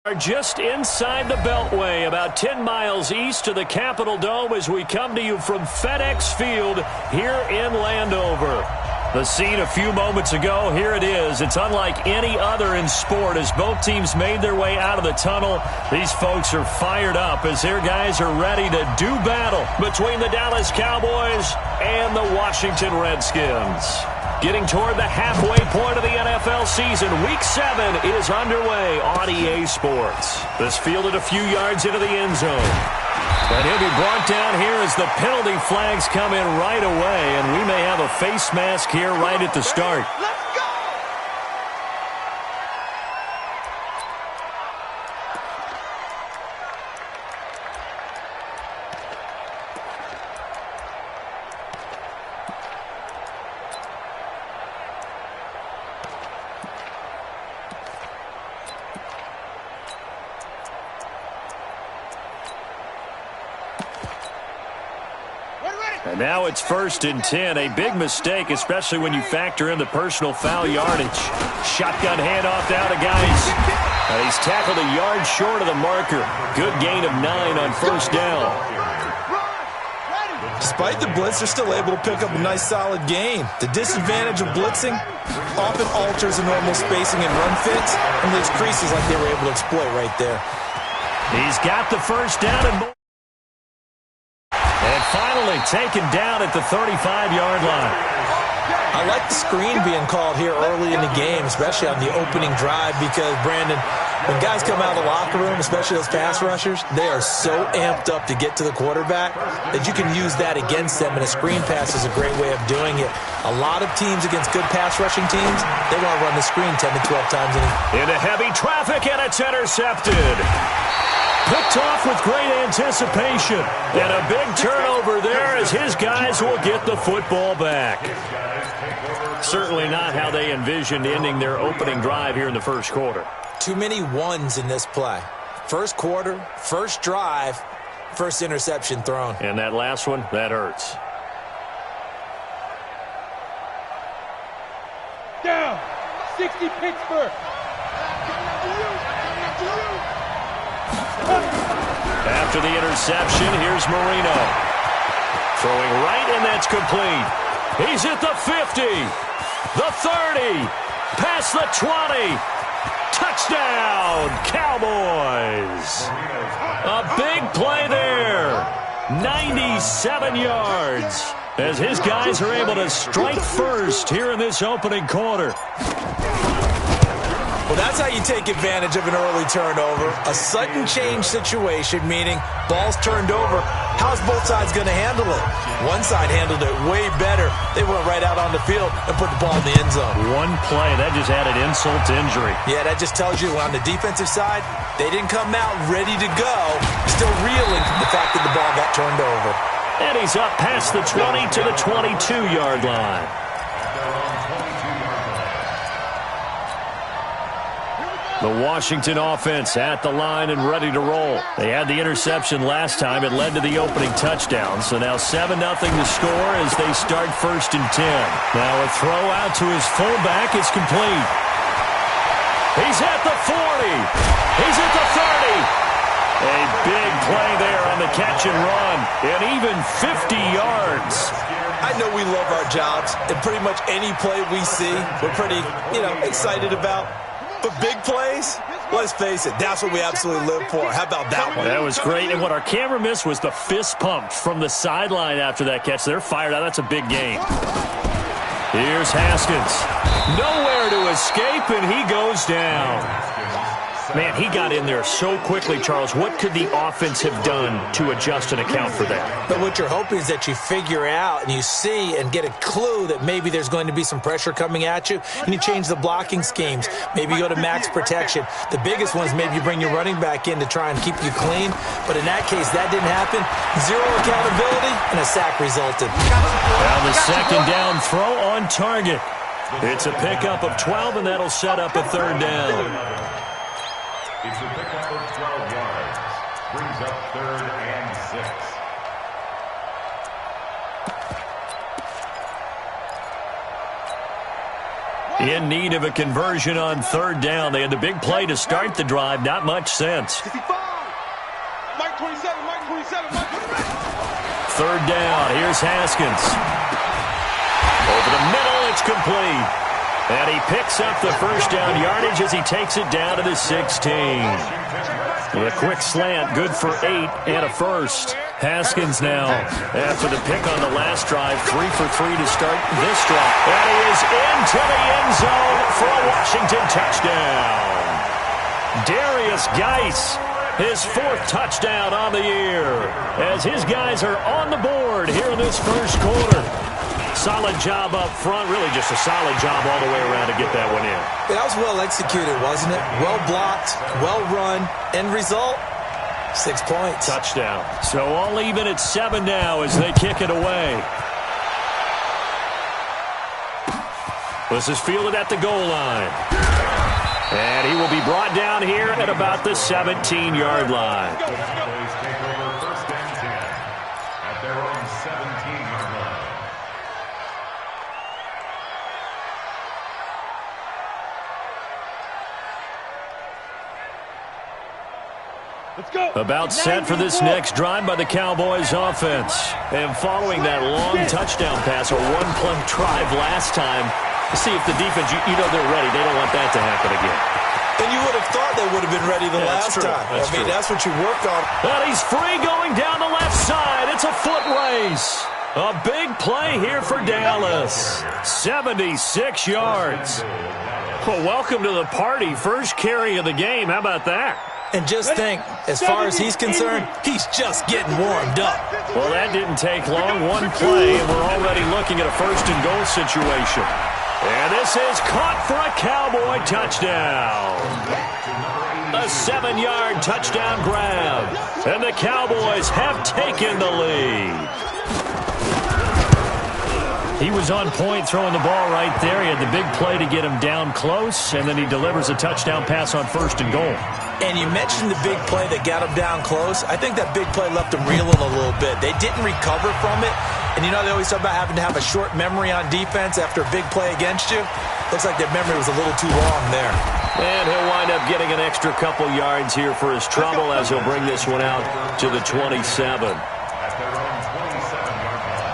Are just inside the Beltway, about 10 miles east of the Capitol Dome as we come to you from FedEx Field here in Landover. The scene a few moments ago, here it is. It's unlike any other in sport as both teams made their way out of the tunnel. These folks are fired up as their guys are ready to do battle between the Dallas Cowboys and the Washington Redskins. Getting toward the halfway point of the NFL season, Week 7 is underway on EA Sports. This fielded a few yards into the end zone. But he'll be brought down here as the penalty flags come in right away, and we may have a face mask here right at the start. And now it's 1st and 10. A big mistake, especially when you factor in the personal foul yardage. Shotgun handoff down to guys. And he's tackled a yard short of the marker. Good gain of 9 on 1st down. Despite the blitz, they're still able to pick up a nice solid gain. The disadvantage of blitzing often alters the normal spacing and run fits and leaves creases like they were able to exploit right there. He's got the 1st down and more. And finally taken down at the 35-yard line. I like the screen being called here early in the game, especially on the opening drive, because, Brandon, when guys come out of the locker room, especially those pass rushers, they are so amped up to get to the quarterback that you can use that against them, and a screen pass is a great way of doing it. A lot of teams against good pass rushing teams, they want to run the screen 10 to 12 times in a game. Into heavy traffic, and it's intercepted. Picked off with great anticipation. And a big turnover there as his guys will get the football back. Certainly not how they envisioned ending their opening drive here in the first quarter. Too many ones in this play. First quarter, first drive, first interception thrown. And that last one, that hurts. Down, 60 Pittsburgh. After the interception, here's Marino. Throwing right, and that's complete. He's at the 50, the 30, past the 20. Touchdown, Cowboys. A big play there. 97 yards as his guys are able to strike first here in this opening quarter. Well, that's how you take advantage of an early turnover. A sudden change situation, meaning ball's turned over. How's both sides going to handle it? One side handled it way better. They went right out on the field and put the ball in the end zone. One play, that just added insult to injury. Yeah, that just tells you on the defensive side, they didn't come out ready to go, still reeling from the fact that the ball got turned over. And he's up past the 20 to the 22-yard line. The Washington offense at the line and ready to roll. They had the interception last time. It led to the opening touchdown. So now 7-0 to score as they start 1st and 10. Now a throw out to his fullback is complete. He's at the 40. He's at the 30. A big play there on the catch and run. And even 50 yards. I know we love our jobs, and pretty much any play we see, we're pretty, excited about. But big plays, let's face it, that's what we absolutely live for. How about that one? That was great, and what our camera missed was the fist pump from the sideline after that catch. They're fired out. That's a big game. Here's Haskins. Nowhere to escape, and he goes down. Man, he got in there so quickly, Charles. What could the offense have done to adjust and account for that? But what you're hoping is that you figure out and you see and get a clue that maybe there's going to be some pressure coming at you, and you change the blocking schemes. Maybe you go to max protection. The biggest ones, maybe you bring your running back in to try and keep you clean. But in that case, that didn't happen. Zero accountability, and a sack resulted. Now the second down throw on target. It's a pickup of 12, and that'll set up a 3rd down. It's a pickup of 12 yards. Brings up 3rd and 6. In need of a conversion on third down. They had the big play to start the drive. Not much sense. Mike 27, Mike 27, Mike 27. Third down. Here's Haskins. Over the middle, it's complete. And he picks up the first down yardage as he takes it down to the 16. With a quick slant, good for 8 and a first. Haskins now, after the pick on the last drive, 3 for 3 to start this drive. And he is into the end zone for a Washington touchdown. Darius Geis, his 4th touchdown on the year, as his guys are on the board here in this first quarter. Solid job up front, really just a solid job all the way around to get that one in. That was well executed, wasn't it? Well blocked, well run. End result, 6 points. Touchdown. So all even at 7 now as they kick it away. This is fielded at the goal line. And he will be brought down here at about the 17-yard line. Take over first and 10 at their own 17-yard line. Let's go. About set for this next drive by the Cowboys offense. And following that long touchdown pass, a one-play drive last time, to see if the defense, you know they're ready. They don't want that to happen again. And you would have thought they would have been ready the last time. That's what you worked on. And he's free going down the left side. It's a foot race. A big play here for Dallas. 76 yards. Well, welcome to the party. First carry of the game. How about that? And just think, as far as he's concerned, he's just getting warmed up. Well, that didn't take long. One play, and we're already looking at a first-and-goal situation. And this is caught for a Cowboy touchdown. A 7-yard touchdown grab. And the Cowboys have taken the lead. He was on point throwing the ball right there. He had the big play to get him down close, and then he delivers a touchdown pass on first and goal. And you mentioned the big play that got him down close. I think that big play left him reeling a little bit. They didn't recover from it. And you know they always talk about having to have a short memory on defense after a big play against you. Looks like their memory was a little too long there. And he'll wind up getting an extra couple yards here for his trouble as he'll bring this one out to the 27. At their own 27-yard line.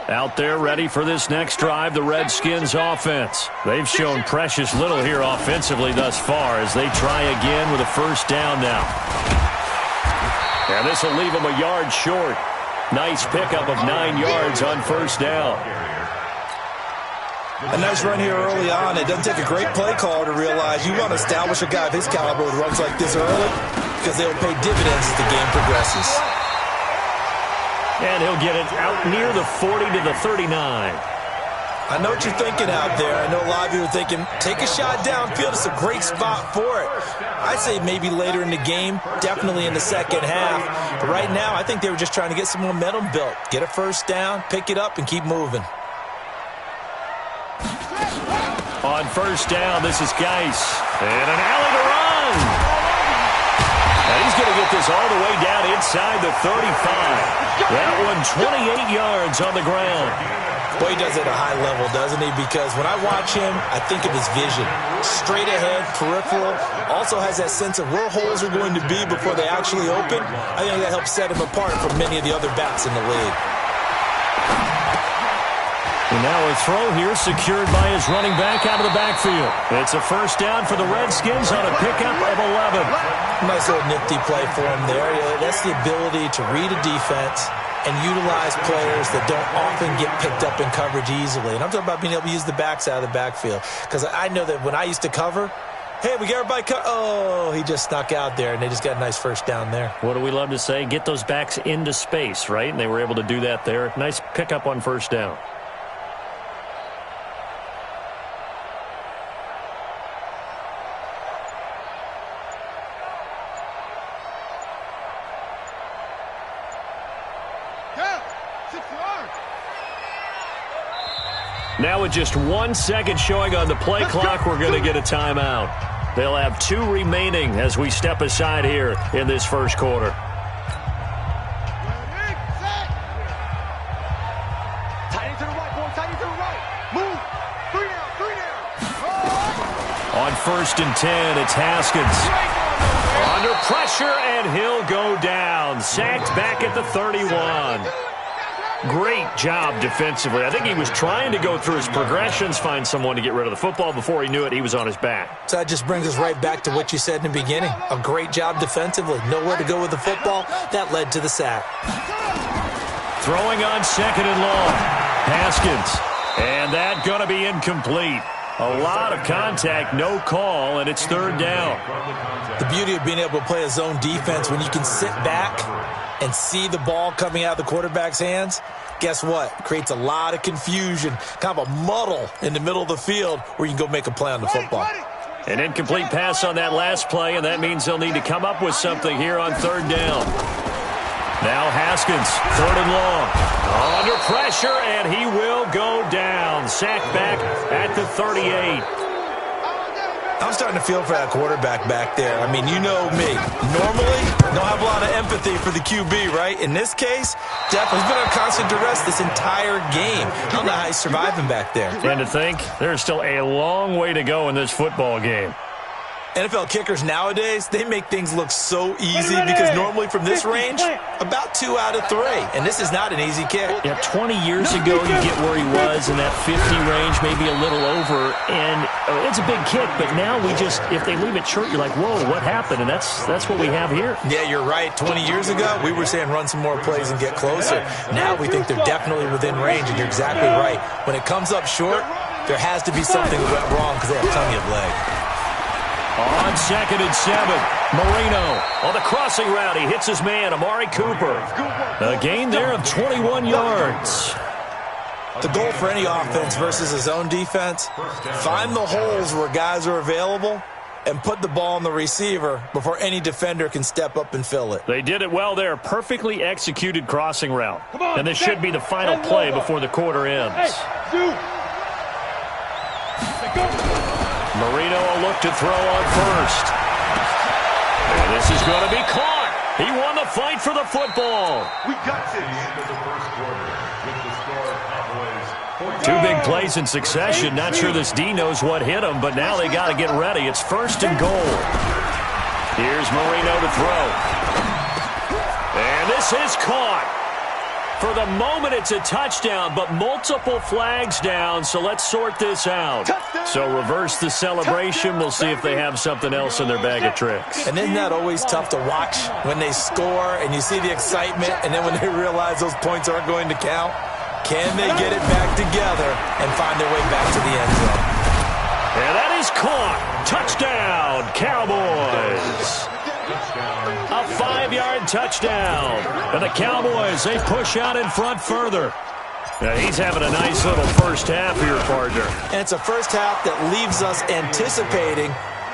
Out there ready for this next drive, the Redskins offense. They've shown precious little here offensively thus far as they try again with a first down now. And this will leave them a yard short. Nice pickup of 9 yards on first down. A nice run here early on. It doesn't take a great play caller to realize you want to establish a guy of his caliber with runs like this early because they will pay dividends as the game progresses. And he'll get it out near the 40 to the 39. I know what you're thinking out there. I know a lot of you are thinking, take a shot downfield. It's a great spot for it. I'd say maybe later in the game, definitely in the second half. But right now, I think they were just trying to get some momentum built. Get a first down, pick it up, and keep moving. On first down, this is Geis. And an alley to run. And he's going to get this all the way down inside the 35. That one 28 yards on the ground. Boy, he does it at a high level, doesn't he? Because when I watch him, I think of his vision. Straight ahead, peripheral. Also has that sense of where holes are going to be before they actually open. I think that helps set him apart from many of the other backs in the league. And now a throw here secured by his running back out of the backfield. It's a first down for the Redskins on a pickup of 11. Nice little nifty play for him there. That's the ability to read a defense and utilize players that don't often get picked up in coverage easily. And I'm talking about being able to use the backs out of the backfield. Because I know that when I used to cover, hey, we got everybody oh, he just snuck out there, and they just got a nice first down there. What do we love to say? Get those backs into space, right? And they were able to do that there. Nice pickup on first down. Now with just 1 second showing on the play clock, we're going to get a timeout. They'll have 2 remaining as we step aside here in this first quarter. On 1st and 10, it's Haskins. Under pressure, and he'll go down. Sacked back at the 31. Great job defensively. I think he was trying to go through his progressions, find someone to get rid of the football. Before he knew it, he was on his back. So that just brings us right back to what you said in the beginning. A great job defensively. Nowhere to go with the football. That led to the sack. Throwing on 2nd and long. Haskins. And that going to be incomplete. A lot of contact, no call, and it's 3rd down. The beauty of being able to play a zone defense when you can sit back and see the ball coming out of the quarterback's hands, guess what? Creates a lot of confusion, kind of a muddle in the middle of the field where you can go make a play on the football. An incomplete pass on that last play, and that means they'll need to come up with something here on 3rd down. Now Haskins, 3rd and long. Under pressure, and he will go down. Sacked back at the 38. I'm starting to feel for that quarterback back there. I mean, you know me. Normally, don't have a lot of empathy for the QB, right? In this case, definitely he's been on constant duress this entire game. I don't know how he's surviving back there. And to think, there's still a long way to go in this football game. NFL kickers nowadays, they make things look so easy because normally from this range, about 2 out of 3. And this is not an easy kick. Yeah, 20 years ago, you get where he was in that 50 range, maybe a little over. And it's a big kick, but now we just, if they leave it short, you're like, whoa, what happened? And that's what we have here. Yeah, you're right. 20 years ago, we were saying run some more plays and get closer. Now we think they're definitely within range, and you're exactly right. When it comes up short, there has to be something that went wrong because they have plenty of leg. On 2nd and 7, Marino on the crossing route. He hits his man, Amari Cooper. A gain there of 21 yards. The goal for any offense versus a zone defense, find the holes where guys are available and put the ball on the receiver before any defender can step up and fill it. They did it well there. Perfectly executed crossing route. And this should be the final play before the quarter ends. Marino a look to throw on 1st. And this is going to be caught. He won the fight for the football. We got this. End of the first quarter with the score Cowboys 2 big plays in succession. Not sure this D knows what hit him, but now they got to get ready. It's 1st and goal. Here's Marino to throw. And this is caught. For the moment, it's a touchdown, but multiple flags down, so let's sort this out. So reverse the celebration. We'll see if they have something else in their bag of tricks. And isn't that always tough to watch when they score and you see the excitement, and then when they realize those points aren't going to count? Can they get it back together and find their way back to the end zone? And that is caught. Touchdown, Cowboys. A 5-yard touchdown. And the Cowboys, they push out in front further. Now he's having a nice little first half here, partner. And it's a first half that leaves us anticipating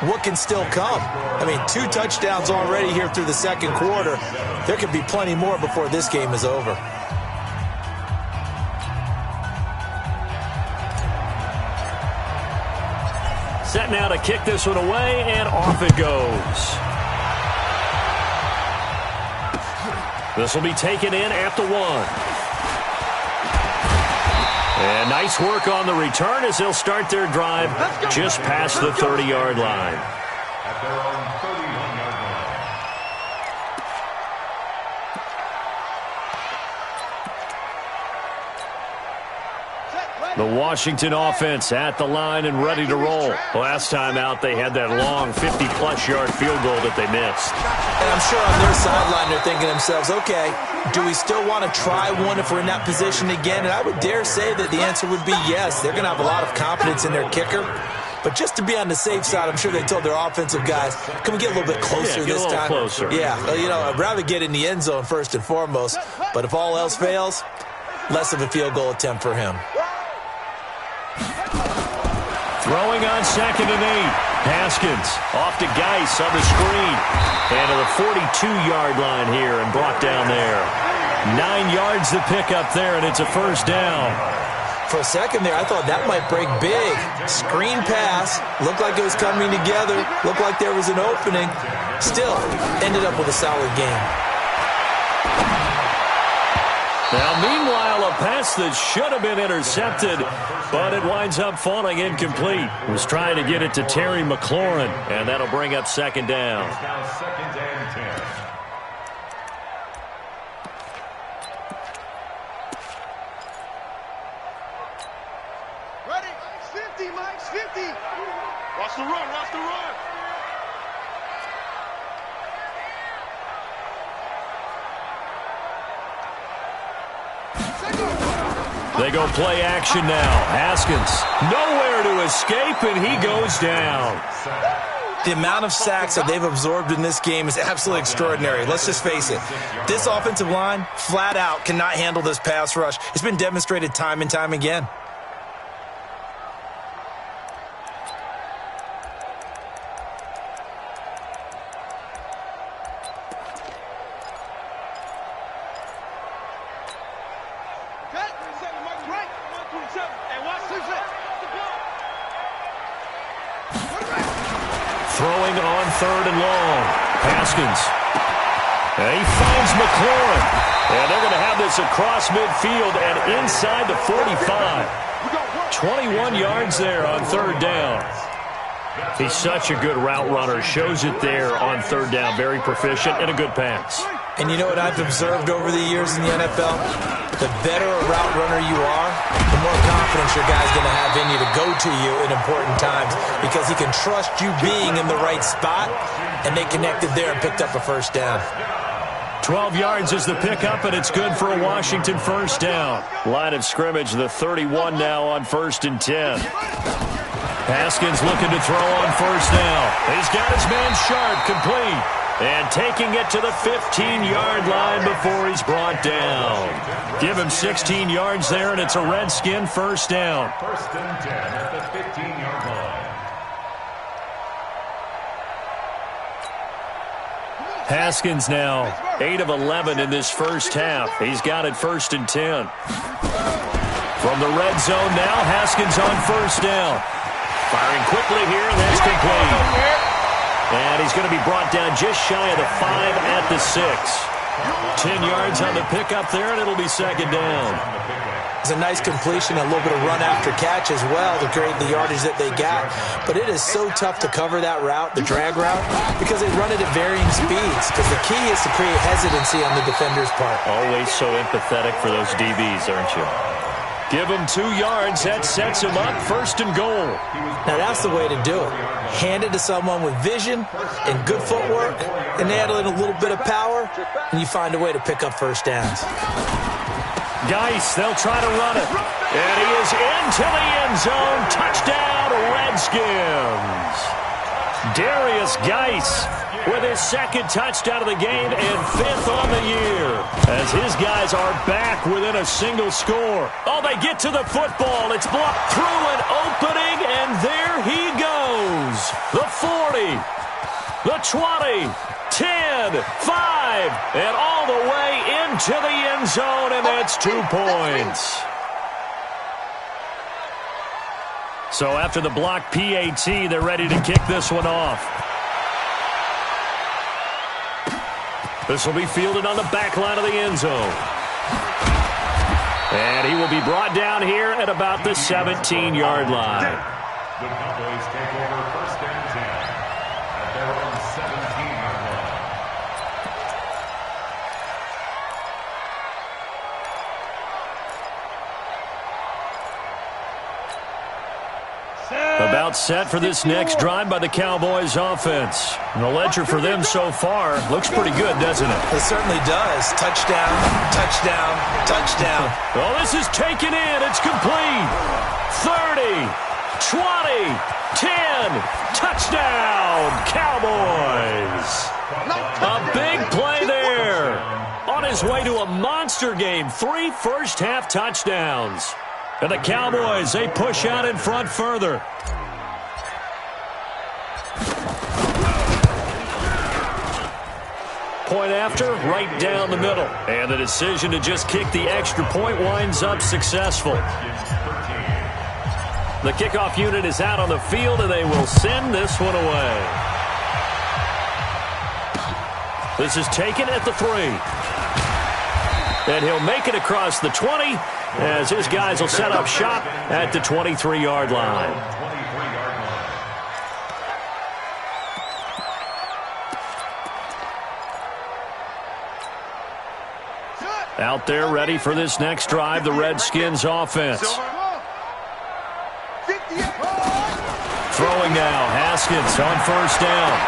what can still come. I mean, 2 touchdowns already here through the second quarter. There could be plenty more before this game is over. Set now to kick this one away, and off it goes. This will be taken in at the 1. And nice work on the return as they'll start their drive just past the 30-yard line. at their own 31-yard line. The Washington offense at the line and ready to roll. Last time out, they had that long 50-plus yard field goal that they missed. And I'm sure on their sideline they're thinking to themselves, okay, do we still want to try one if we're in that position again? And I would dare say that the answer would be yes. They're going to have a lot of confidence in their kicker. But just to be on the safe side, I'm sure they told their offensive guys, can we get a little bit closer this time? Closer. Yeah, you know, I'd rather get in the end zone first and foremost. But if all else fails, less of a field goal attempt for him. Throwing on 2nd and 8. Haskins off to Geis on the screen. And to the 42-yard line here and brought down there. 9 yards to pick up there, and it's a first down. For a second there, I thought that might break big. Screen pass, looked like it was coming together, looked like there was an opening. Still, ended up with a solid game. Now, meanwhile, a pass that should have been intercepted, but it winds up falling incomplete. Was trying to get it to Terry McLaurin, and that'll bring up second down. It's now 2nd and 10. Ready? 50, Mike, 50. Watch the run, watch the run. They go play action now. Haskins, nowhere to escape, and he goes down. The amount of sacks that they've absorbed in this game is absolutely extraordinary. Let's just face it. This offensive line, flat out, cannot handle this pass rush. It's been demonstrated time and time again. Throwing on 3rd and long. Haskins. And he finds McLaurin. And they're going to have this across midfield and inside the 45. 21 yards there on 3rd down. He's such a good route runner. Shows it there on 3rd down. Very proficient and a good pass. And you know what I've observed over the years in the NFL? The better a route runner you are, the more confidence your guy's going to have in you to go to you in important times because he can trust you being in the right spot, and they connected there and picked up a 1st down. 12 yards is the pickup, and it's good for a Washington 1st down. Line of scrimmage, the 31 now on 1st and 10. Haskins looking to throw on 1st down. He's got his man Sharp complete. And taking it to the 15-yard line before he's brought down. Give him 16 yards there, and it's a Redskin 1st down. 1st and 10 at the 15-yard line. Haskins now 8 of 11 in this first half. He's got it 1st and 10. From the red zone now, Haskins on 1st down. Firing quickly here, and that's complete. And he's going to be brought down just shy of the 5 at the 6. 10 yards on the pickup there, and it'll be 2nd down. It's a nice completion, a little bit of run after catch as well to create the yardage that they got. But it is so tough to cover that route, the drag route, because they run it at varying speeds. Because the key is to create hesitancy on the defender's part. Always so empathetic for those DBs, aren't you? Give him 2 yards. That sets him up 1st and goal. Now, that's the way to do it. Hand it to someone with vision and good footwork, and add in a little bit of power, and you find a way to pick up 1st downs. Geis, they'll try to run it. And he is into the end zone. Touchdown, Redskins. Darius Geis with his 2nd touchdown of the game and 5th on the year. As his guys are back within a single score. Oh, they get to the football. It's blocked through an opening, and there he goes. The 40, the 20, 10, 5, and all the way into the end zone, and that's 2 points. So after the block PAT, they're ready to kick this one off. This will be fielded on the back line of the end zone. And he will be brought down here at about the 17-yard line. The Cowboys take over 1st and 10 at their own 17-yard line. About set for this next drive by the Cowboys offense. And the ledger for them so far looks pretty good, doesn't it? It certainly does. Touchdown, touchdown, touchdown. Well, this is taken in. It's complete. 30, 20, 10. Touchdown, Cowboys. A big play there. On his way to a monster game. 3 first-half touchdowns. And the Cowboys, they push out in front further. Point after, right down the middle. And the decision to just kick the extra point winds up successful. The kickoff unit is out on the field, and they will send this one away. This is taken at the 3. And he'll make it across the 20 as his guys will set up shop at the 23-yard line. Out there ready for this next drive, the Redskins offense. Throwing now, Haskins on first down.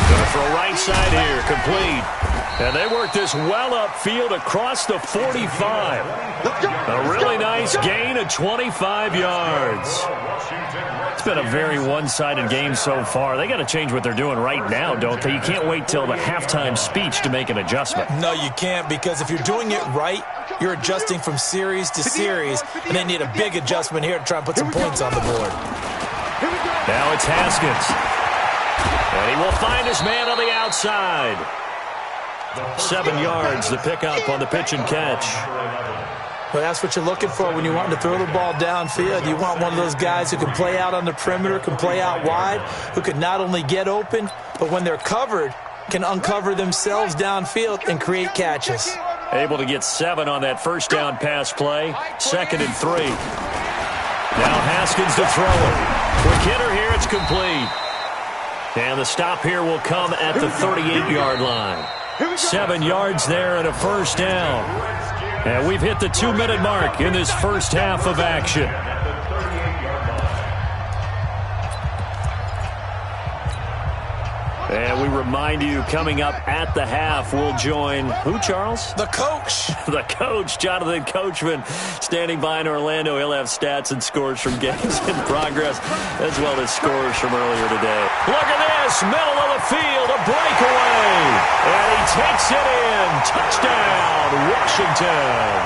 Going to throw right side here, complete. And they work this well upfield across the 45. A really nice gain of 25 yards. It's been a very one-sided game so far. They got to change what they're doing right now, don't they? You can't wait till the halftime speech to make an adjustment. No, you can't, because if you're doing it right, you're adjusting from series to series, and they need a big adjustment here to try and put some points on the board. Now it's Haskins. And he will find his man on the outside. 7 yards, the pickup on the pitch and catch. Well, that's what you're looking for when you want to throw the ball downfield. You want one of those guys who can play out on the perimeter, can play out wide, who can not only get open, but when they're covered, can uncover themselves downfield and create catches. Able to get 7 on that first down pass play. 2nd and 3. Now Haskins to throw it. Quick hitter here, it's complete. And the stop here will come at the 38-yard line. 7 yards there and a first down. And we've hit the 2-minute mark in this first half of action. And we remind you, coming up at the half, we'll join who, Charles? The coach. The coach, Jonathan Coachman, standing by in Orlando. He'll have stats and scores from games in progress, as well as scores from earlier today. Look at this, middle of the field, a breakaway. And he takes it in. Touchdown, Washington.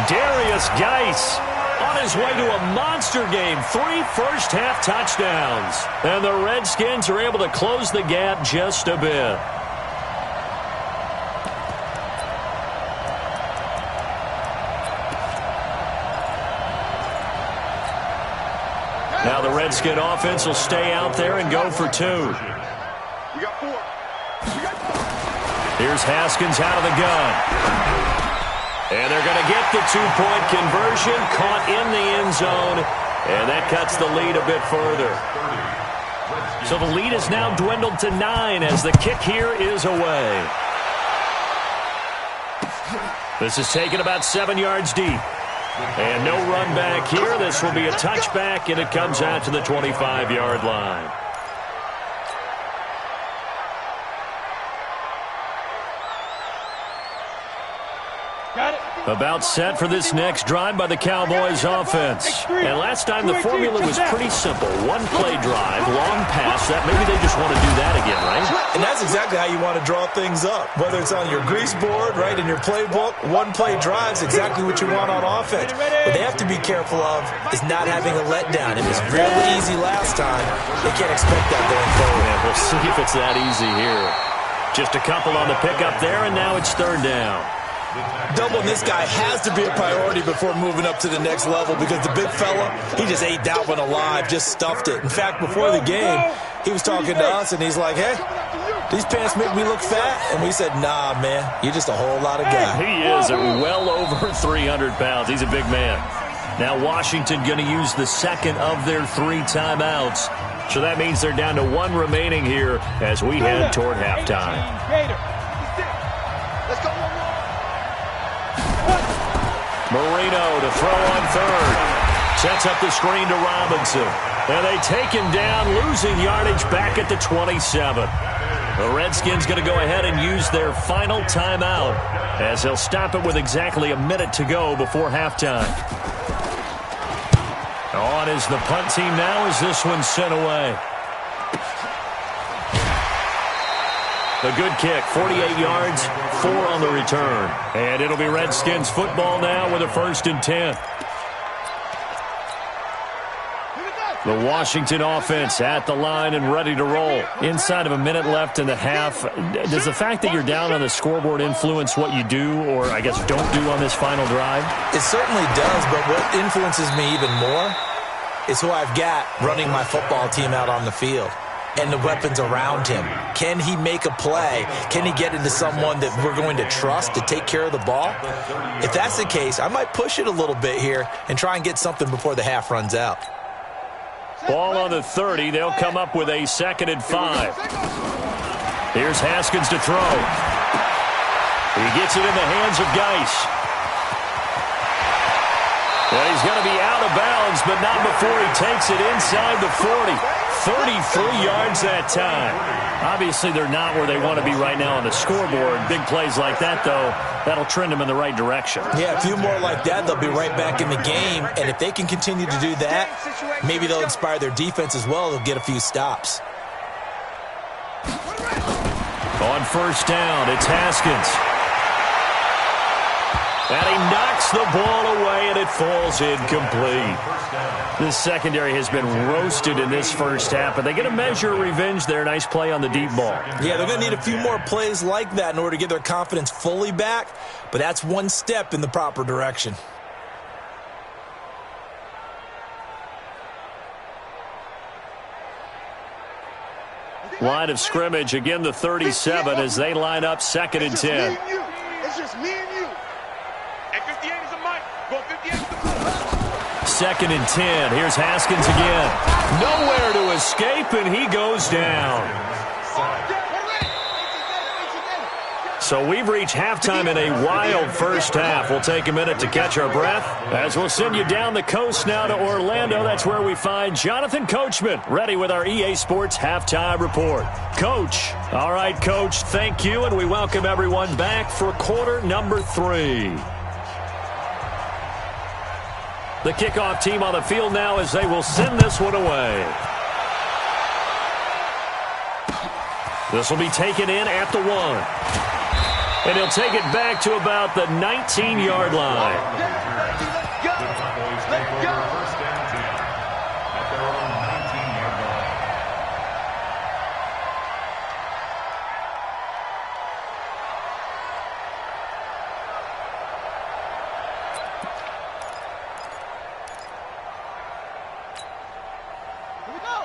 Darius Geis on his way to a monster game. 3 first-half touchdowns. And the Redskins are able to close the gap just a bit. Now the Redskin offense will stay out there and go for 2. We got 4. Here's Haskins out of the gun. And they're going to get the 2-point conversion, caught in the end zone, and that cuts the lead a bit further. So the lead is now dwindled to 9 as the kick here is away. This is taken about 7 yards deep. And no run back here. This will be a touchback, and it comes out to the 25-yard line. About set for this next drive by the Cowboys offense. And last time the formula was pretty simple. 1-play drive, long pass. That maybe they just want to do that again, right? And that's exactly how you want to draw things up. Whether it's on your grease board, right, in your playbook, 1-play drive is exactly what you want on offense. What they have to be careful of is not having a letdown. It was real easy last time. They can't expect that going forward. Yeah, we'll see if it's that easy here. Just a couple on the pickup there, and now it's 3rd down. Doubling this guy has to be a priority before moving up to the next level, because the big fella, he just ate that one alive, just stuffed it. In fact, before the game, he was talking to us, and he's like, hey, these pants make me look fat. And we said, nah, man, you're just a whole lot of guy. He is at well over 300 pounds. He's a big man. Now Washington going to use the 2nd of their 3 timeouts. So that means they're down to 1 remaining here as we head toward halftime. Marino to throw on 3rd. Sets up the screen to Robinson. And they take him down, losing yardage back at the 27. The Redskins going to go ahead and use their final timeout as they'll stop it with exactly a minute to go before halftime. On is the punt team now as this one's sent away. A good kick, 48 yards, 4 on the return. And it'll be Redskins football now with a 1st and 10. The Washington offense at the line and ready to roll. Inside of a minute left in the half. Does the fact that you're down on the scoreboard influence what you do, or I guess don't do on this final drive? It certainly does, but what influences me even more is who I've got running my football team out on the field and the weapons around him. Can he make a play? Can he get into someone that we're going to trust to take care of the ball? If that's the case, I might push it a little bit here and try and get something before the half runs out. Ball on the 30. They'll come up with a 2nd and 5. Here's Haskins to throw. He gets it in the hands of Geis. And he's going to be out of bounds, but not before he takes it inside the 40. 33 yards that time. Obviously, they're not where they want to be right now on the scoreboard. Big plays like that, though, that'll trend them in the right direction. Yeah, a few more like that, they'll be right back in the game. And if they can continue to do that, maybe they'll inspire their defense as well. They'll get a few stops. On 1st down, it's Haskins. And he knocks the ball away, and it falls incomplete. This secondary has been roasted in this first half, but they get a measure of revenge there. Nice play on the deep ball. Yeah, they're going to need a few more plays like that in order to get their confidence fully back, but that's one step in the proper direction. Line of scrimmage, again the 37 as they line up 2nd and 10. It's just me and you. And 58 is a mic. Go 58 is the 2nd and 10. Here's Haskins again. Nowhere to escape, and he goes down. So we've reached halftime in a wild first half. We'll take a minute to catch our breath as we'll send you down the coast now to Orlando. That's where we find Jonathan Coachman ready with our EA Sports Halftime Report. Coach. All right, Coach, thank you, and we welcome everyone back for quarter number 3. The kickoff team on the field now as they will send this one away. This will be taken in at the 1. And he'll take it back to about the 19-yard line.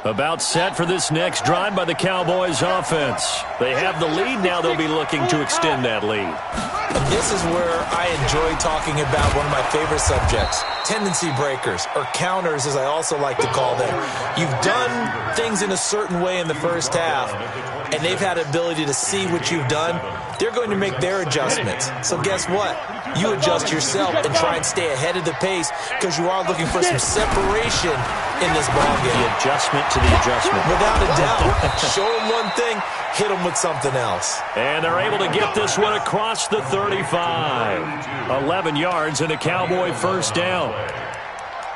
About set for this next drive by the Cowboys offense. They have the lead. Now they'll be looking to extend that lead. And this is where I enjoy talking about one of my favorite subjects, tendency breakers, or counters as I also like to call them. You've done things in a certain way in the first half, and they've had the ability to see what you've done. They're going to make their adjustments. So guess what? You adjust yourself and try and stay ahead of the pace because you are looking for some separation in this ballgame. The adjustment to the adjustment. Without a doubt. Show them one thing, hit them with something else. And they're able to get this one across the 35. 11 yards and a Cowboy first down.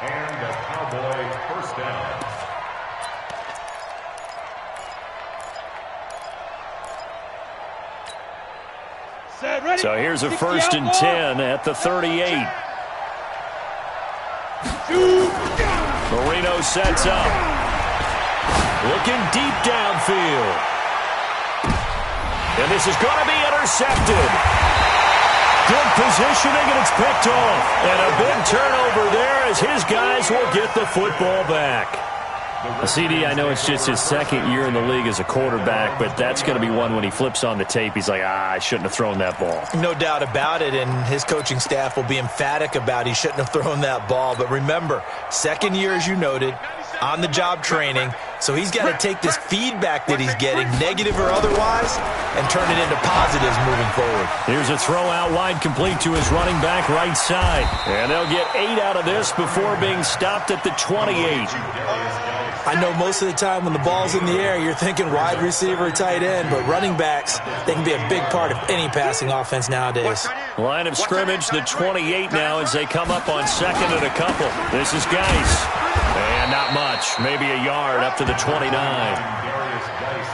And a Cowboy first down. So here's a 1st and 10 at the 38. Marino sets up. Looking deep downfield. And this is going to be intercepted. Good positioning, and it's picked off. And a big turnover there as his guys will get the football back. CD, I know it's just his 2nd year in the league as a quarterback, but that's going to be one when he flips on the tape. He's like, I shouldn't have thrown that ball. No doubt about it, and his coaching staff will be emphatic about he shouldn't have thrown that ball. But remember, 2nd year, as you noted, on-the-job training, so he's got to take this feedback that he's getting, negative or otherwise, and turn it into positives moving forward. Here's a throw out wide complete to his running back right side. And they'll get 8 out of this before being stopped at the 28. I know most of the time when the ball's in the air, you're thinking wide receiver, tight end, but running backs, they can be a big part of any passing offense nowadays. Line of scrimmage, the 28 now as they come up on 2nd and a couple. This is Geis. And not much, maybe a yard up to the 29.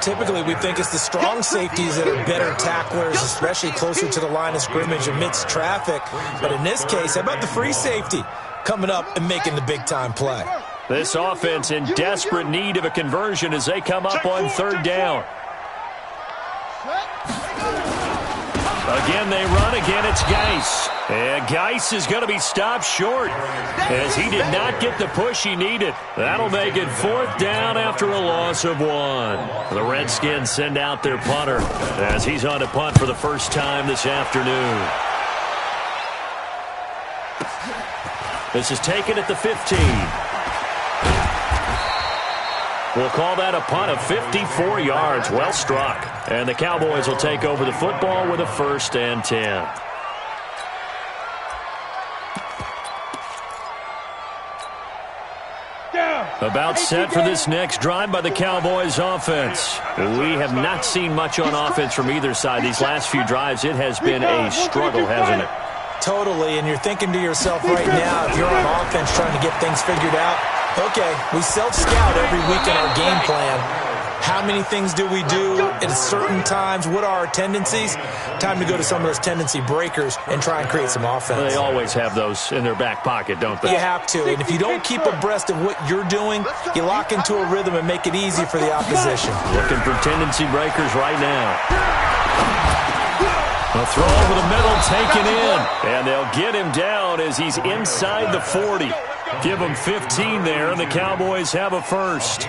Typically, we think it's the strong safeties that are better tacklers, especially closer to the line of scrimmage amidst traffic. But in this case, how about the free safety coming up and making the big-time play? This offense in desperate need of a conversion as they come up on 3rd down. Again they run. Again it's Geis. And Geis is going to be stopped short as he did not get the push he needed. That'll make it 4th down after a loss of 1. The Redskins send out their punter as he's on to punt for the first time this afternoon. This is taken at the 15. We'll call that a punt of 54 yards. Well struck. And the Cowboys will take over the football with a 1st and 10. About set for this next drive by the Cowboys offense. We have not seen much on offense from either side. These last few drives, it has been a struggle, hasn't it? Totally, and you're thinking to yourself right now, if you're on offense trying to get things figured out, okay, we self-scout every week in our game plan. How many things do we do at certain times? What are our tendencies? Time to go to some of those tendency breakers and try and create some offense. They always have those in their back pocket, don't they? You have to, and if you don't keep abreast of what you're doing, you lock into a rhythm and make it easy for the opposition. Looking for tendency breakers right now. A throw over the middle, taken in. And they'll get him down as he's inside the 40. Give him 15 there, and the Cowboys have a 1st.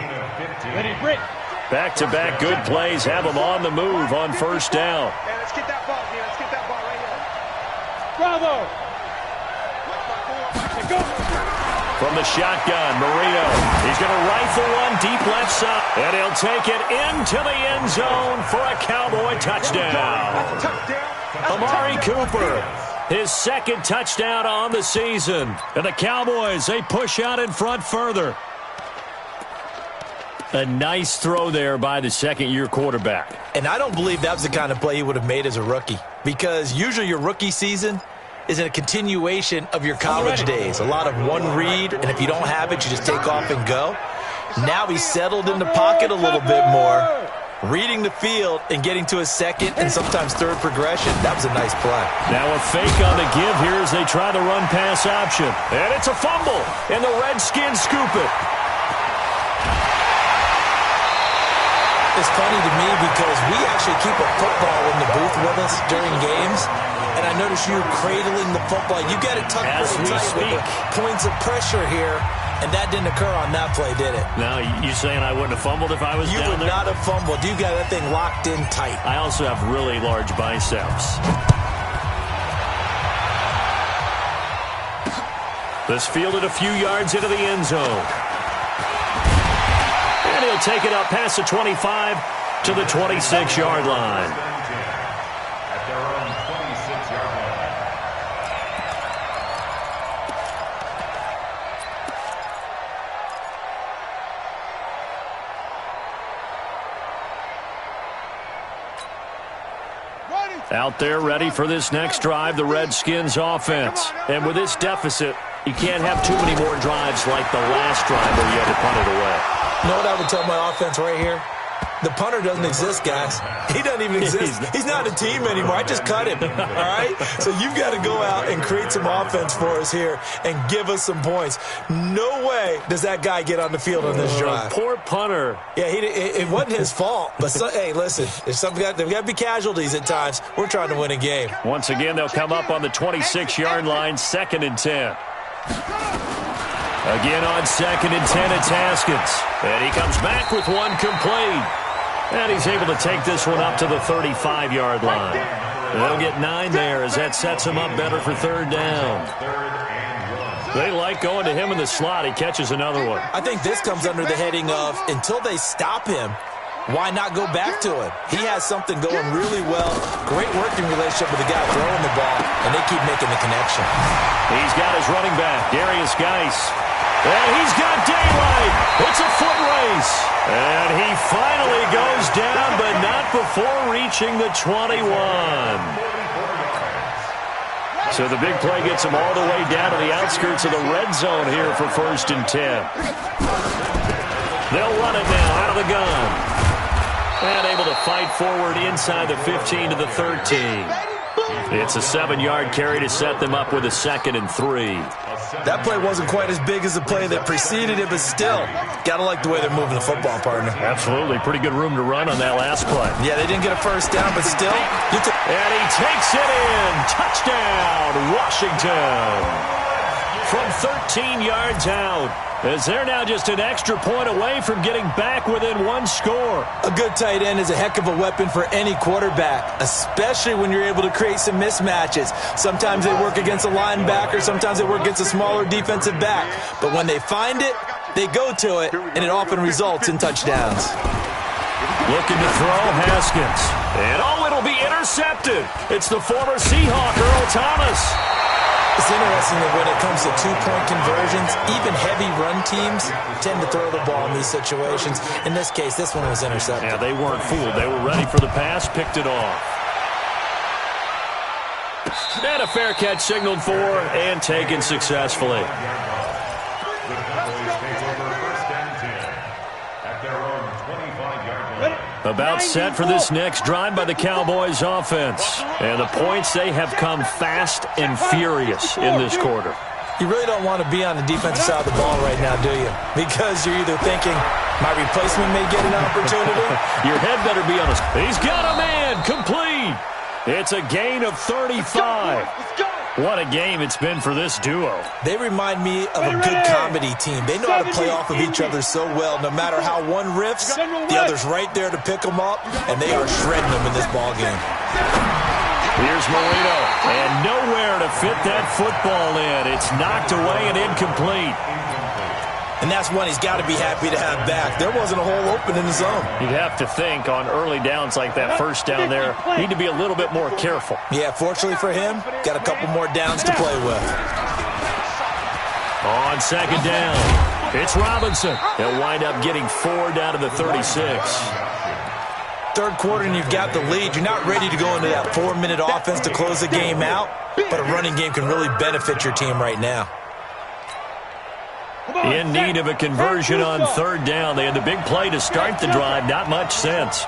Back-to-back good plays have them on the move on 1st down. Let's get that ball, man. Let's get that ball right here. Bravo! From the shotgun, Marino. He's going to rifle one deep left side. And he'll take it into the end zone for a Cowboy touchdown. Amari Cooper, his 2nd touchdown on the season. And the Cowboys, they push out in front further. A nice throw there by the 2nd-year quarterback. And I don't believe that was the kind of play he would have made as a rookie, because usually your rookie season is a continuation of your college days. A lot of one read, and if you don't have it, you just take off and go. Now he's settled in the pocket a little bit more, reading the field and getting to his 2nd and sometimes 3rd progression. That was a nice play. Now a fake on the give here as they try the run-pass option. And it's a fumble, and the Redskins scoop it. It's funny to me because we actually keep a football in the booth with us during games, and I notice you cradling the football. You got it tucked pretty tight with the points of pressure here, and that didn't occur on that play, did it? Now, you saying I wouldn't have fumbled if I was down there? You would not have fumbled. You got that thing locked in tight. I also have really large biceps. This fielded a few yards into the end zone. And he'll take it up past the 25 to the 26-yard line. At their own 26-yard line. Out there ready for this next drive, the Redskins offense. And with this deficit, you can't have too many more drives like the last drive where you had to punt it away. You know what I would tell my offense right here? The punter doesn't exist, guys. He doesn't even exist. He's not a team anymore. I just cut him, all right? So you've got to go out and create some offense for us here and give us some points. No way does that guy get on the field on this drive. Poor punter. Yeah, it wasn't his fault. But, hey, listen, there's got to be casualties at times. We're trying to win a game. Once again, they'll come up on the 26-yard line, 2nd and 10. Again on 2nd and 10, it's Haskins. And he comes back with one complete. And he's able to take this one up to the 35-yard line. They'll get 9 there as that sets him up better for 3rd down. They like going to him in the slot. He catches another one. I think this comes under the heading of until they stop him, why not go back to him? He has something going really well. Great working relationship with the guy throwing the ball, and they keep making the connection. He's got his running back, Darius Geis. And he's got daylight. It's a foot race. And he finally goes down, but not before reaching the 21. So the big play gets him all the way down to the outskirts of the red zone here for 1st and 10. They'll run it now out of the gun. And able to fight forward inside the 15 to the 13. It's a 7-yard carry to set them up with a 2nd and 3. That play wasn't quite as big as the play that preceded it, but still, got to like the way they're moving the football, partner. Absolutely. Pretty good room to run on that last play. Yeah, they didn't get a first down, but still. And he takes it in. Touchdown, Washington. From 13 yards out, as they're now just an extra point away from getting back within 1 score. A good tight end is a heck of a weapon for any quarterback, especially when you're able to create some mismatches. Sometimes they work against a linebacker, sometimes they work against a smaller defensive back. But when they find it, they go to it, and it often results in touchdowns. Looking to throw, Haskins. And it'll be intercepted. It's the former Seahawk, Earl Thomas. It's interesting that when it comes to two-point conversions, even heavy run teams tend to throw the ball in these situations. In this case, this one was intercepted. Yeah, they weren't fooled. They were ready for the pass, picked it off. And a fair catch signaled for and taken successfully. About set for this next drive by the Cowboys offense. And the points, they have come fast and furious in this quarter. You really don't want to be on the defensive side of the ball right now, do you? Because you're either thinking, my replacement may get an opportunity. Your head better be on his. He's got a man, complete. It's a gain of 35. What a game it's been for this duo. They remind me of a good comedy team. They know how to play off of each other so well. No matter how one riffs, the other's right there to pick them up, and they are shredding them in this ball game. Here's Marino, and nowhere to fit that football in. It's knocked away and incomplete. And that's one he's got to be happy to have back. There wasn't a hole open in the zone. You'd have to think on early downs like that first down there, need to be a little bit more careful. Yeah, fortunately for him, got a couple more downs to play with. On 2nd down, it's Robinson. He'll wind up getting 4 down to the 36. Third quarter and you've got the lead. You're not ready to go into that 4-minute offense to close the game out, but a running game can really benefit your team right now. In need of a conversion on 3rd down. They had the big play to start the drive. Not much sense.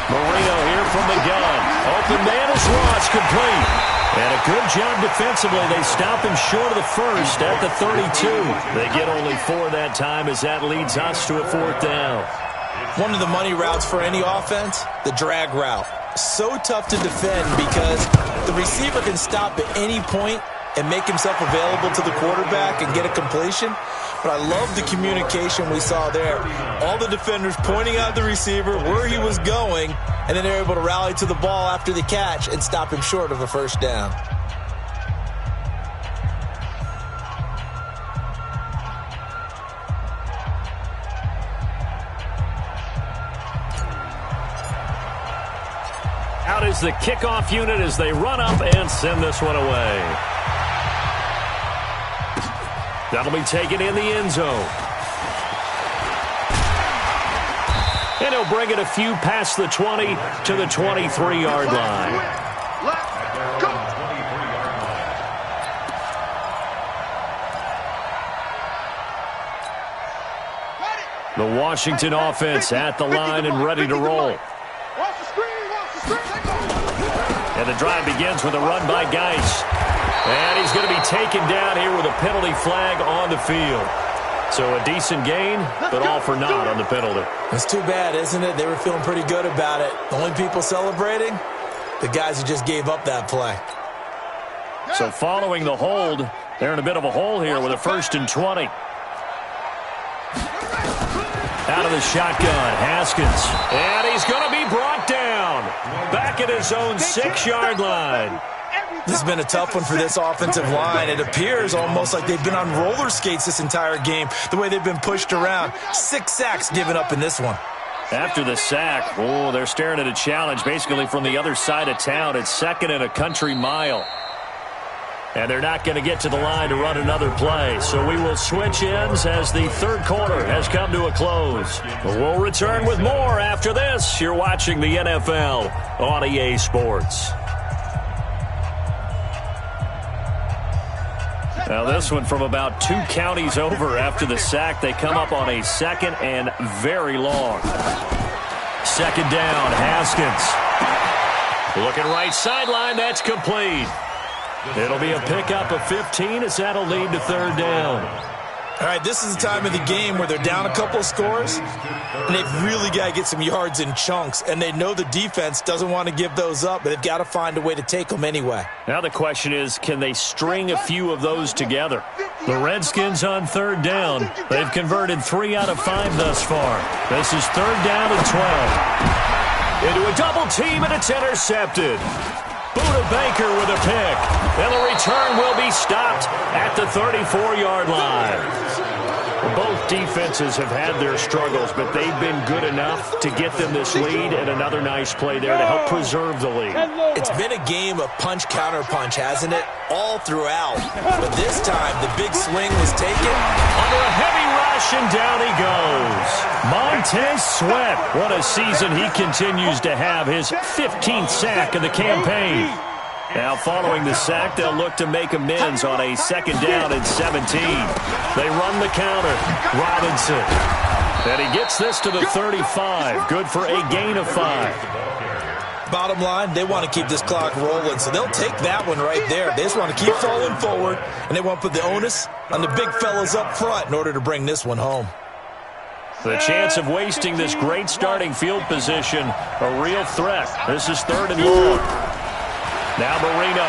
Marino here from the gun. Open man is Ross, complete. And a good job defensively. They stop him short of the first at the 32. They get only 4 that time as that leads us to a 4th down. One of the money routes for any offense, the drag route. So tough to defend because the receiver can stop at any point and make himself available to the quarterback and get a completion. But I love the communication we saw there. All the defenders pointing out the receiver, where he was going, and then they're able to rally to the ball after the catch and stop him short of a first down. Out is the kickoff unit as they run up and send this one away. That'll be taken in the end zone. And he'll bring it a few past the 20 to the 23-yard line. The Washington offense at the line and ready to roll. And the drive begins with a run by Geis. And he's going to be taken down here with a penalty flag on the field. So a decent gain, but all for naught on the penalty. It's too bad, isn't it? They were feeling pretty good about it. The only people celebrating, the guys who just gave up that play. So following the hold, they're in a bit of a hole here with a 1st and 20. Out of the shotgun, Haskins. And he's going to be brought down. Back at his own 6-yard line. This has been a tough one for this offensive line. It appears almost like they've been on roller skates this entire game, the way they've been pushed around. 6 sacks given up in this one. After the sack, they're staring at a challenge basically from the other side of town. It's 2nd and a country mile. And they're not going to get to the line to run another play. So we will switch ends as the 3rd quarter has come to a close. We'll return with more after this. You're watching the NFL on EA Sports. Now this one from about 2 counties over after the sack. They come up on a 2nd and very long. 2nd down, Haskins. Looking right sideline, that's complete. It'll be a pickup of 15 as that'll lead to third down. All right, this is the time of the game where they're down a couple of scores, and they've really got to get some yards in chunks, and they know the defense doesn't want to give those up, but they've got to find a way to take them anyway. Now the question is, can they string a few of those together? The Redskins on third down. They've converted 3 out of 5 thus far. This is third down and 12. Into a double team, and it's intercepted. Buda Baker with a pick. And the return will be stopped at the 34-yard line. Both defenses have had their struggles, but they've been good enough to get them this lead, and another nice play there to help preserve the lead. It's been a game of punch-counter-punch, hasn't it? All throughout. But this time, the big swing was taken. Under a heavy rush, and down he goes. Montez Sweat. What a season he continues to have. His 15th sack of the campaign. Now, following the sack, they'll look to make amends on a second down and 17. They run the counter. Robinson. And he gets this to the 35. Good for a gain of 5. Bottom line, they want to keep this clock rolling, so they'll take that one right there. They just want to keep falling forward, and they want to put the onus on the big fellas up front in order to bring this one home. The chance of wasting this great starting field position, a real threat. This is third and long. Now Marino.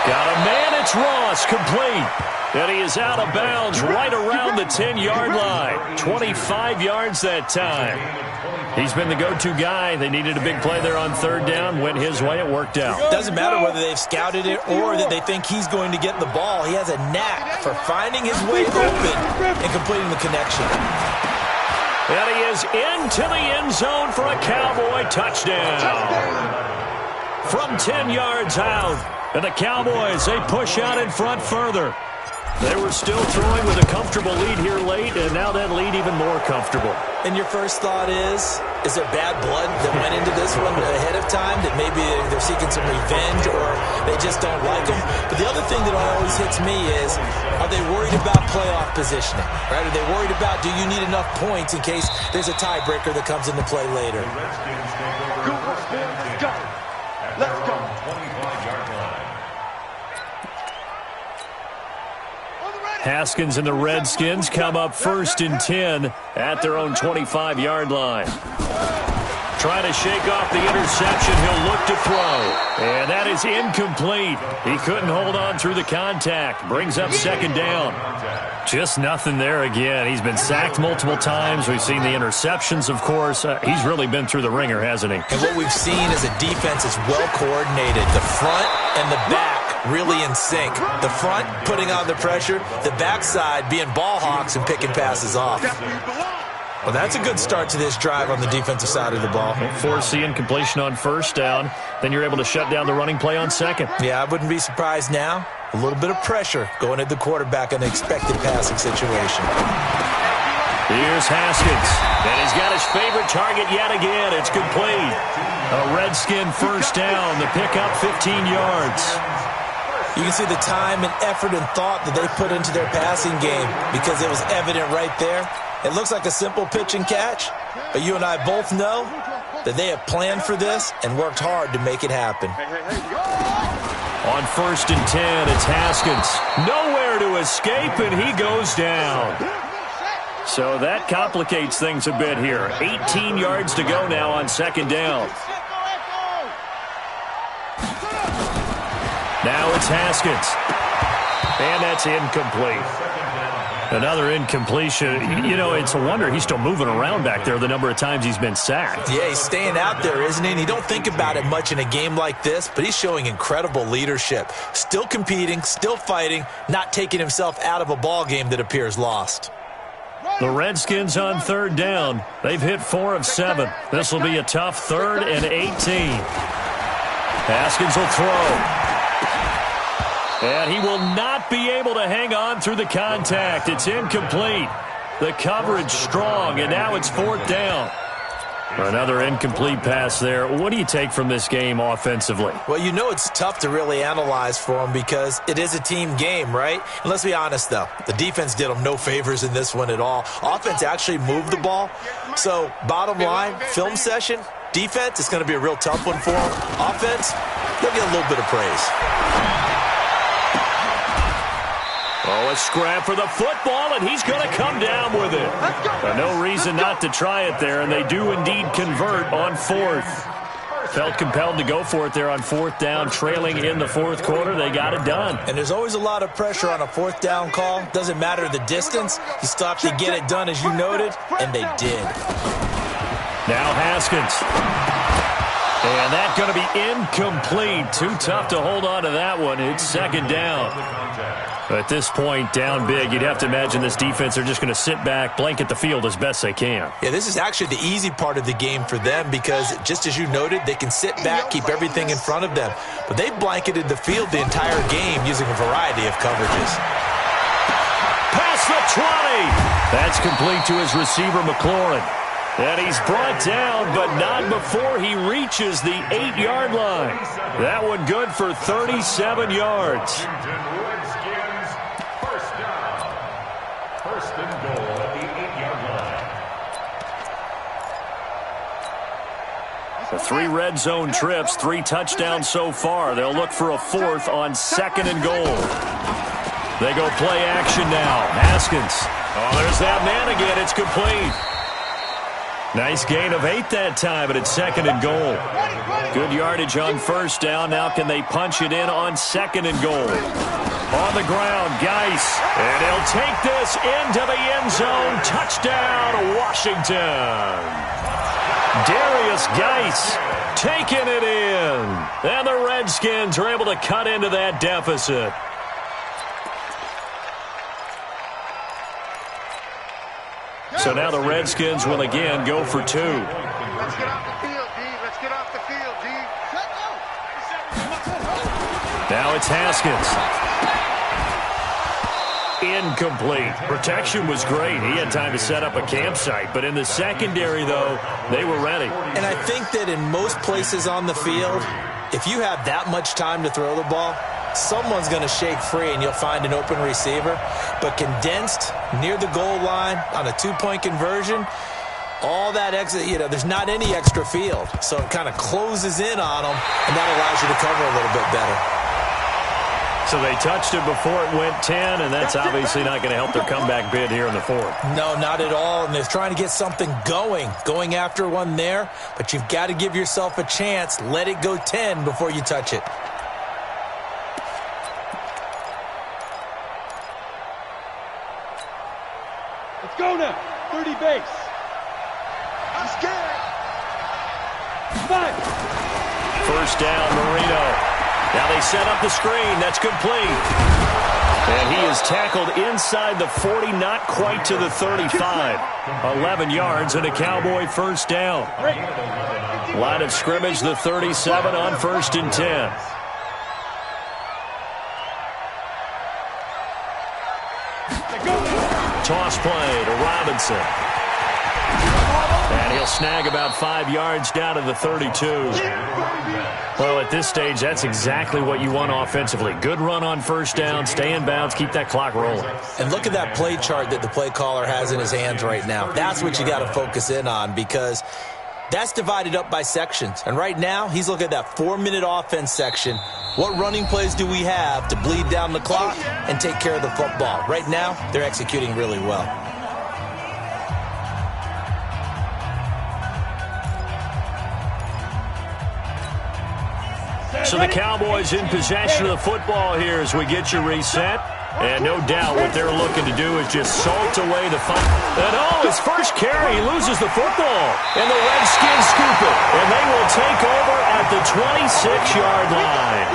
Got a man, it's Ross, complete. And he is out of bounds right around the 10-yard line. 25 yards that time. He's been the go-to guy. They needed a big play there on third down. Went his way, it worked out. Doesn't matter whether they've scouted it or that they think he's going to get the ball. He has a knack for finding his way open and completing the connection. And he is into the end zone for a Cowboy touchdown. From 10 yards out, and the Cowboys, they push out in front further. They were still throwing with a comfortable lead here late, and now that lead even more comfortable. And your first thought is there bad blood that went into this one ahead of time, that maybe they're seeking some revenge or they just don't like them? But the other thing that always hits me is, are they worried about playoff positioning? Right? Are they worried about, do you need enough points in case there's a tiebreaker that comes into play later? Let's go. 25-yard line. Haskins and the Redskins come up first and 10 at their own 25-yard line. Trying to shake off the interception. He'll look to throw. And that is incomplete. He couldn't hold on through the contact. Brings up second down. Just nothing there again. He's been sacked multiple times. We've seen the interceptions, of course. He's really been through the ringer, hasn't he? And what we've seen is a defense is well coordinated. The front and the back really in sync. The front putting on the pressure. The backside being ball hawks and picking passes off. Well, that's a good start to this drive on the defensive side of the ball. Force the incompletion on first down. Then you're able to shut down the running play on second. Yeah, I wouldn't be surprised now. A little bit of pressure going at the quarterback in an expected passing situation. Here's Haskins. And he's got his favorite target yet again. It's complete. A Redskin first down. The pickup 15 yards. You can see the time and effort and thought that they put into their passing game because it was evident right there. It looks like a simple pitch and catch, but you and I both know that they have planned for this and worked hard to make it happen. On first and 10, it's Haskins. Nowhere to escape, and he goes down. So that complicates things a bit here. 18 yards to go now on second down. Now it's Haskins. And that's incomplete. Another incompletion. You know, it's a wonder he's still moving around back there the number of times he's been sacked. Yeah, he's staying out there, isn't he? And you don't think about it much in a game like this, but he's showing incredible leadership. Still competing, still fighting, not taking himself out of a ball game that appears lost. The Redskins on third down. They've hit 4 of 7. This will be a tough third and 18. Haskins will throw. And he will not be able to hang on through the contact. It's incomplete. The coverage strong, and now it's fourth down. Another incomplete pass there. What do you take from this game offensively? Well, you know it's tough to really analyze for them because it is a team game, right? And let's be honest, though. The defense did them no favors in this one at all. Offense actually moved the ball. So, bottom line, film session, Defense, it's going to be a real tough one for them. Offense, they'll get a little bit of praise. Oh, a scrap for the football, and he's going to come down with it. No reason not to try it there, and they do indeed convert on fourth. Felt compelled to go for it there on fourth down, trailing in the fourth quarter. They got it done. And there's always a lot of pressure on a fourth down call. Doesn't matter the distance. You still have to get it done, as you noted, and they did. Now Haskins. And that's going to be incomplete. Too tough to hold on to that one. It's second down. At this point, down big, you'd have to imagine this defense are just going to sit back, blanket the field as best they can. Yeah, this is actually the easy part of the game for them because, just as you noted, they can sit back, keep everything in front of them. But they blanketed the field the entire game using a variety of coverages. Past the 20. That's complete to his receiver, McLaurin. And he's brought down, but not before he reaches the 8-yard line. That one good for 37 yards. First and goal at the 8-yard line. The 3 red zone trips, 3 touchdowns so far. They'll look for a 4th on 2nd and goal. They go play action now. Haskins. Oh, there's that man again. It's complete. Nice gain of 8 that time, but it's 2nd and goal. Good yardage on first down. Now can they punch it in on 2nd and goal? On the ground, Geis. And he'll take this into the end zone. Touchdown, Washington. Darius Geis taking it in. And the Redskins are able to cut into that deficit. So now the Redskins will again go for 2. Let's get off the field, D. Let's get off the field, D. Now it's Haskins. Incomplete. Protection was great. He had time to set up a campsite. But in the secondary, though, they were ready. And I think that in most places on the field, if you have that much time to throw the ball, someone's going to shake free and you'll find an open receiver. But condensed near the goal line on a 2-point conversion, all that exit, there's not any extra field. So it kind of closes in on them, and that allows you to cover a little bit better. So they touched it before it went 10, and that's obviously not going to help their comeback bid here in the 4th. No, not at all. And they're trying to get something going after one there. But you've got to give yourself a chance. Let it go 10 before you touch it. Let's go now. 30 base. I'm scared. 5. First down, Marino. Now they set up the screen. That's complete. And he is tackled inside the 40, not quite to the 35. 11 yards and a Cowboy first down. Line of scrimmage, the 37 on 1st and 10. Toss play to Robinson. And he'll snag about 5 yards down to the 32. Well, at this stage, that's exactly what you want offensively. Good run on first down, stay in bounds, keep that clock rolling. And look at that play chart that the play caller has in his hands right now. That's what you got to focus in on because that's divided up by sections. And right now, he's looking at that 4-minute offense section. What running plays do we have to bleed down the clock and take care of the football? Right now, they're executing really well. So the Cowboys in possession of the football here as we get you reset. And no doubt what they're looking to do is just salt away the fun. And his first carry, he loses the football. And the Redskins scoop it. And they will take over at the 26-yard line.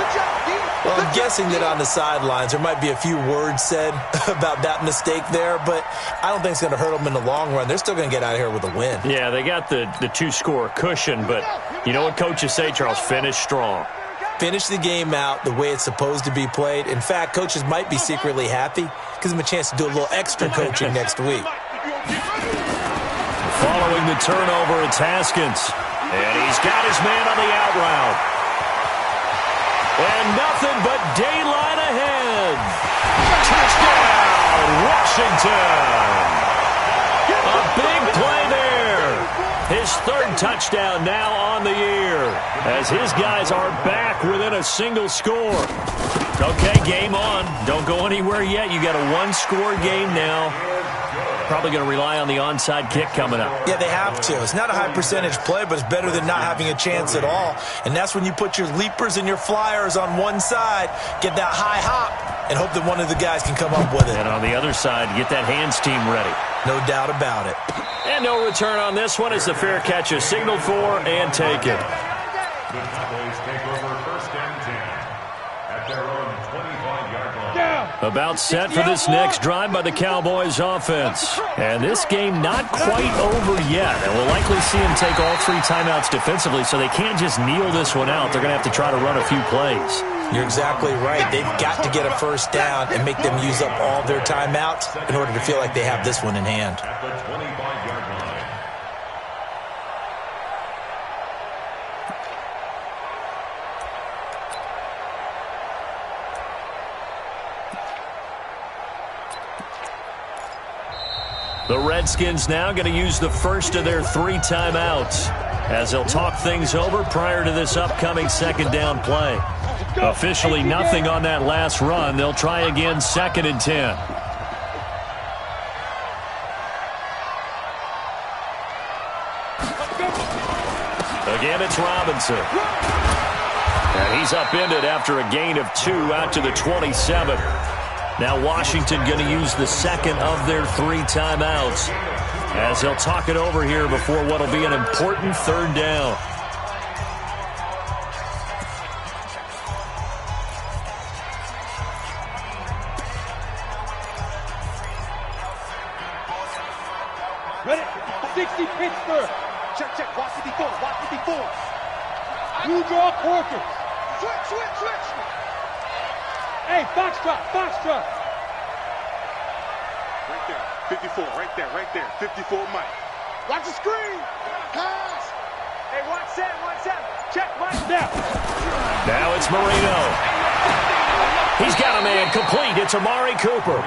Well, I'm guessing that on the sidelines there might be a few words said about that mistake there, but I don't think it's going to hurt them in the long run. They're still going to get out of here with a win. Yeah, they got the 2-score cushion, but you know what coaches say, Charles? Finish strong. Finish the game out the way it's supposed to be played. In fact, coaches might be secretly happy. Gives them a chance to do a little extra coaching next week. Following the turnover, it's Haskins. And he's got his man on the out route. And nothing but daylight ahead. Touchdown, Washington. A big play there. His third touchdown now on the year, as his guys are back within a single score. Okay, game on. Don't go anywhere yet. You got a one-score game now. Probably going to rely on the onside kick coming up. Yeah, they have to. It's not a high percentage play, but it's better than not having a chance at all. And that's when you put your leapers and your flyers on one side, get that high hop, and hope that one of the guys can come up with it. And on the other side, get that hands team ready. No doubt about it. And no return on this one as the fair catch is signaled for and taken. The Cowboys take over first and 10 at their own 25-yard line. About set for this next drive by the Cowboys offense. And this game not quite over yet. And we'll likely see them take all three timeouts defensively, so they can't just kneel this one out. They're going to have to try to run a few plays. You're exactly right. They've got to get a first down and make them use up all their timeouts in order to feel like they have this one in hand. At the 25-yard line. The Redskins now going to use the first of their three timeouts as they'll talk things over prior to this upcoming second down play. Officially nothing on that last run. They'll try again, 2nd and 10. Again, it's Robinson. And he's upended after a gain of 2 out to the 27. Now Washington going to use the second of their three timeouts as they'll talk it over here before what will be an important third down. Ready? 60 Pittsburgh. Check. Watch 54. Watch 54. You draw quarters. Switch. Hey, foxtrot. Right there. 54. Right there. 54 Mike. Watch the screen. Pass. Hey, watch 7. Check, Mike. Now it's Marino. He's got a man complete. It's Amari Cooper.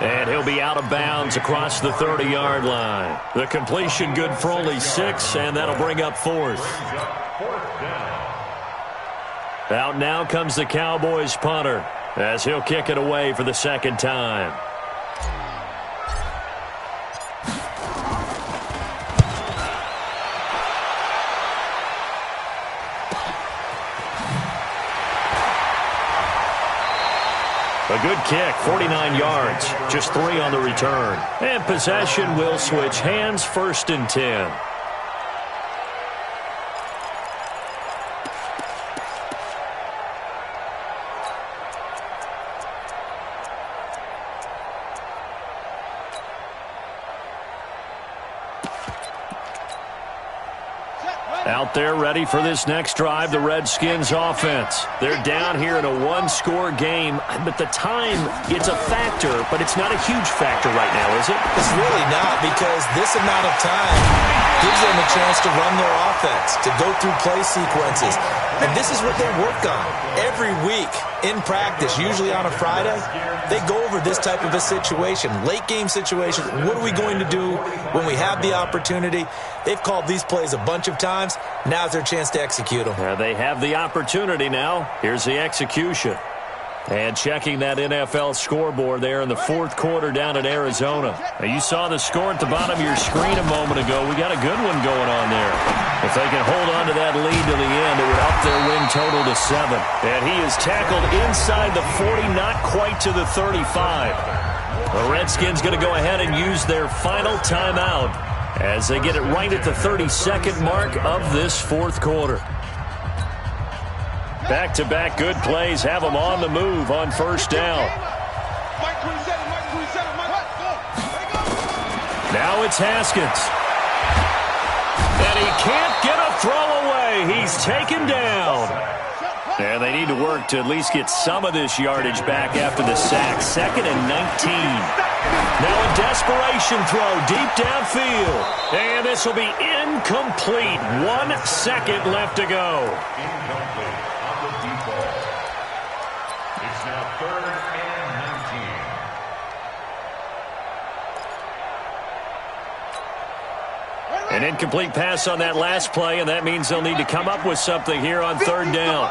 And he'll be out of bounds across the 30-yard line. The completion good for only 6, and that'll bring up 4th. Out now comes the Cowboys punter as he'll kick it away for the second time. A good kick, 49 yards, just 3 on the return. And possession will switch hands, 1st and 10. Out there ready for this next drive, the Redskins offense. They're down here in a one-score game, but the time, it's a factor, but it's not a huge factor right now, is it? It's really not, because this amount of time gives them a chance to run their offense, to go through play sequences. And this is what they work on every week in practice, usually on a Friday. They go over this type of a situation, late game situation. What are we going to do when we have the opportunity? They've called these plays a bunch of times. Now's their chance to execute them. They have the opportunity now. Here's the execution. And checking that NFL scoreboard there in the 4th quarter down in Arizona. Now, you saw the score at the bottom of your screen a moment ago. We got a good one going on there. If they can hold on to that lead to the end, it would up their win total to 7. And he is tackled inside the 40, not quite to the 35. The Redskins going to go ahead and use their final timeout as they get it right at the 32nd mark of this 4th quarter. Back-to-back good plays have them on the move on 1st down. Mike 27. Now it's Haskins. And he can't get a throw away. He's taken down. And they need to work to at least get some of this yardage back after the sack. 2nd and 19. Now a desperation throw deep downfield. And this will be incomplete. 1 second left to go. Incomplete on the default. It's now 3rd and 19. An incomplete pass on that last play, and that means they'll need to come up with something here on third down.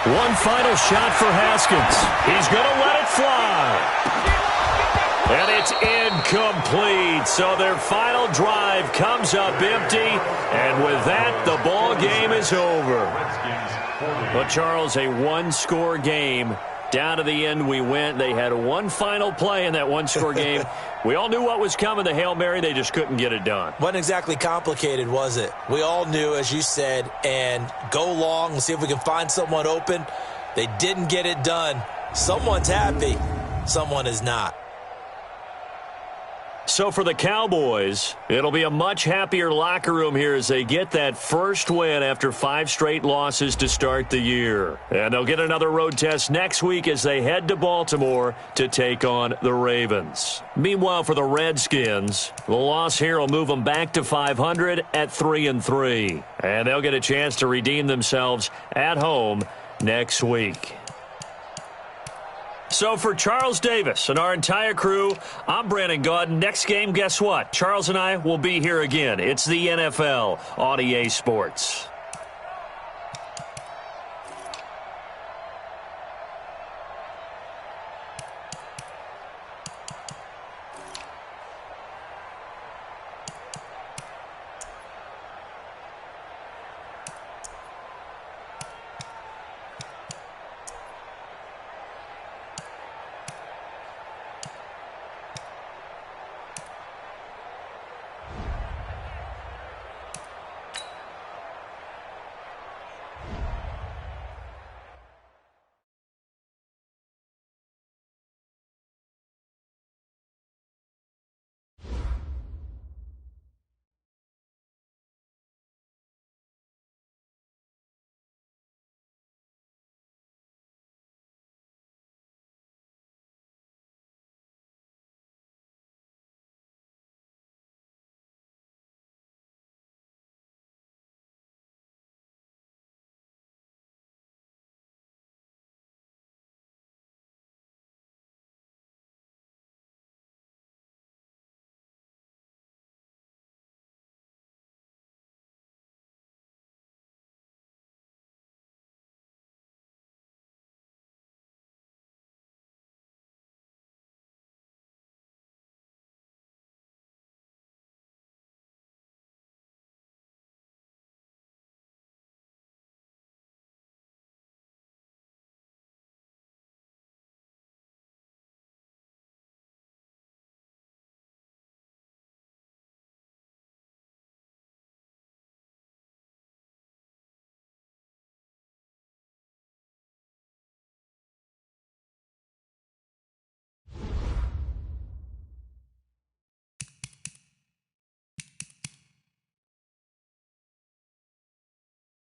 One final shot for Haskins. He's going to let it fly. And it's incomplete. So their final drive comes up empty. And with that, the ball game is over. But, Charles, a one-score game. Down to the end we went. They had one final play in that one-score game. We all knew what was coming, the Hail Mary. They just couldn't get it done. Wasn't exactly complicated, was it? We all knew, as you said, and go long and see if we can find someone open. They didn't get it done. Someone's happy. Someone is not. So for the Cowboys, it'll be a much happier locker room here as they get that first win after 5 straight losses to start the year. And they'll get another road test next week as they head to Baltimore to take on the Ravens. Meanwhile, for the Redskins, the loss here will move them back to 500 at 3-3. And they'll get a chance to redeem themselves at home next week. So for Charles Davis and our entire crew, I'm Brandon Gaudin. Next game, guess what? Charles and I will be here again. It's the NFL on EA Sports.